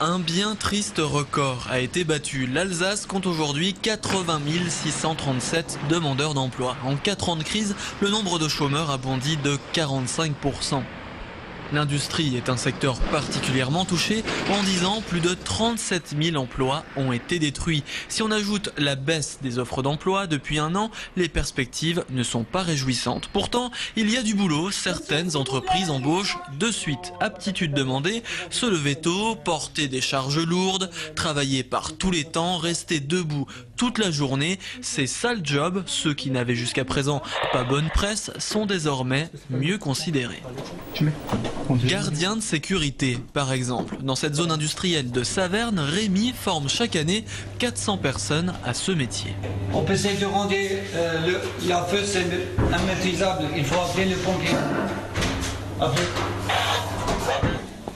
Un bien triste record a été battu. L'Alsace compte aujourd'hui 80 637 demandeurs d'emploi. En 4 ans de crise, le nombre de chômeurs a bondi de 45%. L'industrie est un secteur particulièrement touché. En 10 ans, plus de 37 000 emplois ont été détruits. Si on ajoute la baisse des offres d'emploi depuis un an, les perspectives ne sont pas réjouissantes. Pourtant, il y a du boulot. Certaines entreprises embauchent de suite. Aptitude demandée, se lever tôt, porter des charges lourdes, travailler par tous les temps, rester debout toute la journée. Ces sales jobs, ceux qui n'avaient jusqu'à présent pas bonne presse, sont désormais mieux considérés. Gardien de sécurité, par exemple. Dans cette zone industrielle de Saverne, Rémi forme chaque année 400 personnes à ce métier. On peut essayer de rendre la feu, c'est immaîtrisable. Il faut appeler le pompier.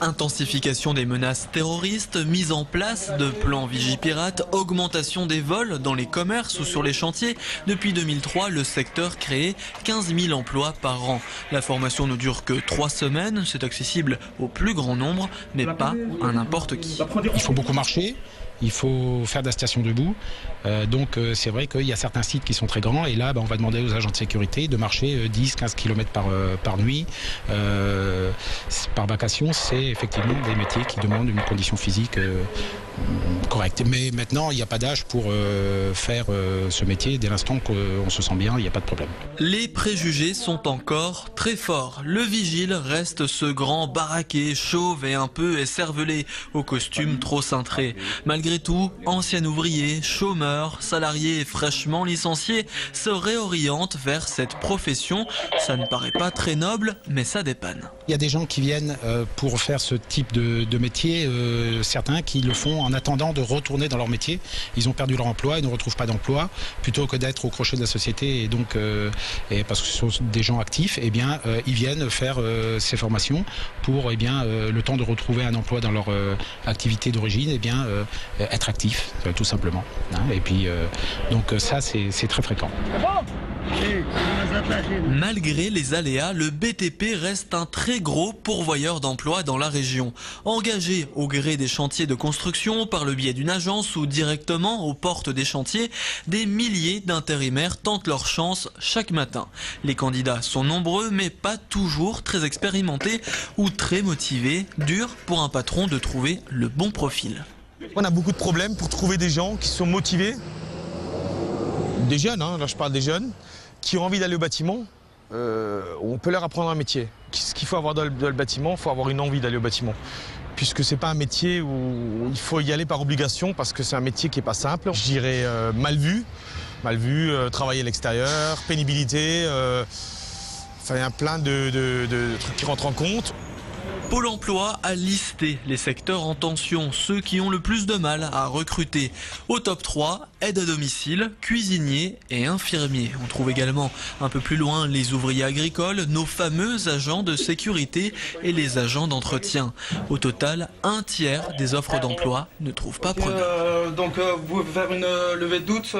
Intensification des menaces terroristes, mise en place de plans Vigipirate, augmentation des vols dans les commerces ou sur les chantiers. Depuis 2003, le secteur crée 15 000 emplois par an. La formation ne dure que 3 semaines, c'est accessible au plus grand nombre, mais pas à n'importe qui. Il faut beaucoup marcher. Il faut faire de la station debout. Donc c'est vrai qu'il y a certains sites qui sont très grands et là on va demander aux agents de sécurité de marcher 10-15 km par nuit. Par vacation, c'est effectivement des métiers qui demandent une condition physique correcte. Mais maintenant il n'y a pas d'âge pour faire ce métier. Dès l'instant qu'on se sent bien, il n'y a pas de problème. Les préjugés sont encore très forts. Le vigile reste ce grand baraqué, chauve et un peu écervelé, au costume trop cintré. Malgré tout, ancien ouvrier, chômeur, salarié fraîchement licencié se réoriente vers cette profession. Ça ne paraît pas très noble, mais ça dépanne. Il y a des gens qui viennent pour faire ce type de métier, certains qui le font en attendant de retourner dans leur métier. Ils ont perdu leur emploi, ils ne retrouvent pas d'emploi, plutôt que d'être au crochet de la société. Et donc, parce que ce sont des gens actifs, eh bien, ils viennent faire ces formations pour le temps de retrouver un emploi dans leur activité d'origine, eh bien, être actif, tout simplement. Et puis, donc ça, c'est très fréquent. Malgré les aléas, le BTP reste un très gros pourvoyeur d'emplois dans la région. Engagé au gré des chantiers de construction, par le biais d'une agence ou directement aux portes des chantiers, des milliers d'intérimaires tentent leur chance chaque matin. Les candidats sont nombreux, mais pas toujours très expérimentés ou très motivés. Dur pour un patron de trouver le bon profil. On a beaucoup de problèmes pour trouver des gens qui sont motivés, des jeunes, là je parle des jeunes, qui ont envie d'aller au bâtiment, on peut leur apprendre un métier. Ce qu'il faut avoir dans le bâtiment, il faut avoir une envie d'aller au bâtiment. Puisque ce n'est pas un métier où il faut y aller par obligation, parce que c'est un métier qui n'est pas simple. Je dirais mal vu, travailler à l'extérieur, pénibilité, il y a plein de trucs qui rentrent en compte. Pôle emploi a listé les secteurs en tension, ceux qui ont le plus de mal à recruter. Au top 3, aide à domicile, cuisinier et infirmier. On trouve également un peu plus loin les ouvriers agricoles, nos fameux agents de sécurité et les agents d'entretien. Au total, un tiers des offres d'emploi ne trouvent pas preneur. Donc vous pouvez faire une levée de doute.